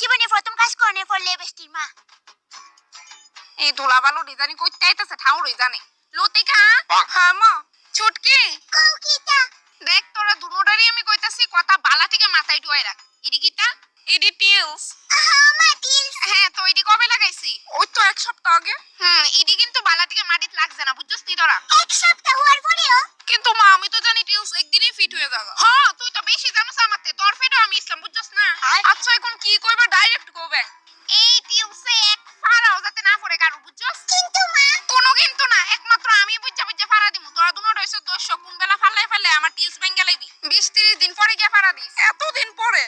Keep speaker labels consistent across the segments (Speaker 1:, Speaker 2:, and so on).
Speaker 1: জীবনে প্রথম কাজ করনে পড়লে বেস্টির মা
Speaker 2: এই ধুলা বালু ডিজাইন কইতে আইতাছে ঠাউরই জানে লতিকা হ্যাঁ মা ছুটকি
Speaker 1: কও কিটা
Speaker 2: দেখ তোরা দুনোটারই আমি কইতাছি কথা বালা থেকে মাথায় ডুয়াই রাখ ইডি কিটা ইডি টিলস
Speaker 1: মা টিলস
Speaker 2: হ্যাঁ তো ইডি কবে লাগাইছি ওই তো এক সপ্তাহ আগে ইডি কিন্তু বালা থেকে মাটিতে লাগছে না বুঝছস নি তোরা
Speaker 1: এক সপ্তাহ হওয়ার পরেও
Speaker 2: কিন্তু মা আমি তো জানি টিলস একদিনই ফিট হয়ে যাবে হ্যাঁ তুই তো বেশি জানোস আমাতে তোর ফেটো আমি ইসলাম বুঝছস না আচ্ছা এখন কি কইবা ডাইরেক্ট গো ব্যাক এই টিলসে এক ফারাও যাতে না পড়ে কারু বুঝছস
Speaker 1: কিন্তু মা
Speaker 2: কোনো কিন্তু না একমাত্র আমি বুঝা বুঝা ফারা দিমু তোরা দুনো রইছ দর্শক কোন বেলা ফালাই ফেলে আমার টিলস ভেঙে লাইবি 20-30 দিন পরে গিয়া ফারা দিস এত দিন পরে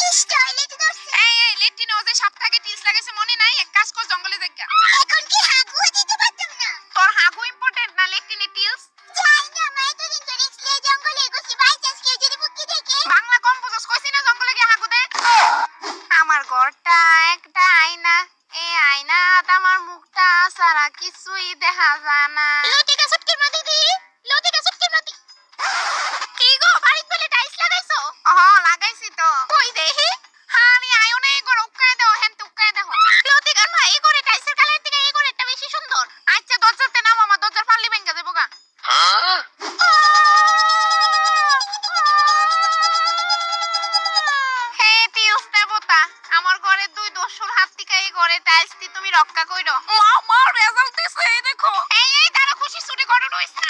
Speaker 1: ইস টয়লেট দর্শে
Speaker 2: এই লেট্রিনে ওজে সপ্তাহে টিলস লাগাইছে মনে নাই এক কাজ কর জঙ্গলে যাইগা
Speaker 1: এখন কি হাগু দিতে পারতাম না
Speaker 2: তোর হাগু ইম্পর্টেন্ট না লেট্রিনে টিলস
Speaker 1: যাই না মা এতদিন ধরে ইসলে জঙ্গলে গেছি বাই চান্স কেউ যদি বুকি দেখে
Speaker 2: বাংলা কম বুঝছস কইছি না জঙ্গলে গিয়া হাগু দে আমার ঘরটা একটা আয়না এই আয়না আমার মুখটা সারা কিছুই দেখা যায় না
Speaker 1: লতিকা সুটকির মা দিদি লতিকা সুটকির মা দিদি
Speaker 2: কি গো বাড়িতে বলে টাইলস লাগাইছো লাগাইছি তো কই দেখি আমি আয়ো নাই গো উকায় দাও হেন উকায় দাও
Speaker 1: লতিকার মা এই করে টাইলসের কালার থেকে এই করে একটা বেশি সুন্দর
Speaker 2: আচ্ছা দরজাতে নাও মামা দরজার ফাল্লি ভেঙে যাবো গা হে টিউস দেবতা আমার ঘরে দুই দস্যুর হাত থেকে এই ঘরে টাইলস দি তুমি রক্ষা কইরো মা রেজাল্ট দিছে এই দেখো এই তারা খুশি ছুটি করো নইস না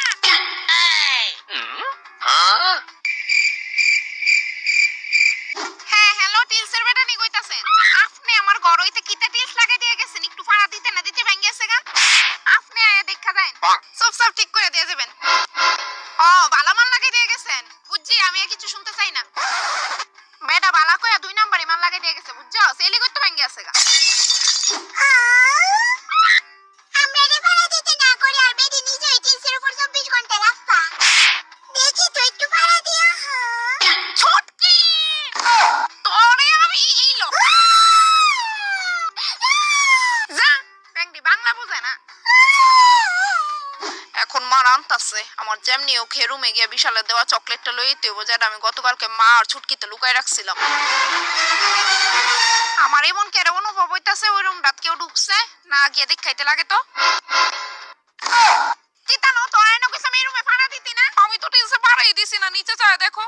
Speaker 2: হ্যাঁ হ্যালো টিলসের বেটা নি কইতাছেন আপনি আমার ঘর হইতে কিটা টিলস লাগাই দিয়ে গেছেন একটু ফাড়া দিতে না দিতে ভেঙে গেছে গা আপনি আয়া দেখা যান সব ঠিক করে দিয়ে যাবেন বালামান লাগাই দিয়ে গেছেন বুঝছি আমি আর কিছু শুনতে চাই না বেটা বালা কইয়া 2 নাম্বার ইমান লাগাই দিয়ে গেছে বুঝছো সেলি করতে ভেঙে গেছে গা
Speaker 1: আমরা রে ভাড়া দিতে না করে আর বেডি নিজে ওই টিলসের উপর 24 ঘন্টা রাখবা দেখি তো একটু ভাড়া দিয়া
Speaker 2: ছটকি তোরে আমি এইলো যা ব্যাংডি বাংলা বুঝে না এখন মা রান্তাছে আমার যেমনি ওকে রুমে গিয়ে বিশালের দেওয়া চকলেটটা লইতে হইব যেটা আমি গতকালকে মা আর ছুটকিতে লুকাই রাখছিলাম আমার এমন কেন অনুভব হইতাছে ওই রুমটা কেউ ঢুকছে না গিয়ে দেখাইতে লাগে তো কিতানো তোরা এনে কইছ আমি রুমে ফাড়া দিতি না আমি তো টিলসে পাড়াই দিছি না নিচে যায় দেখো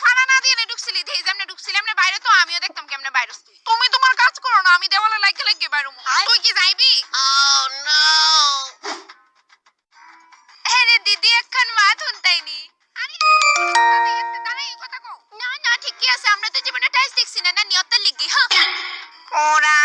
Speaker 2: ফাড়া না দিয়ে ঢুকছিলি দেই যেমনে ঢুকছিলাম না বাইরে তো আমিও দেখতাম কেমনে বাইরে তুমি তোমার কাজ করো না আমি দেওয়ালে লাগে লাগে বাইরে তুই কি যাইবি আরে দিদি এখন মাত হন্তাইনি আরে দাঁড়া এই কথা কও না না ঠিকই আছে আমরা তো জীবনে টাইলস দেখছি না না নিয়তের লিগি হ্যাঁ ওরা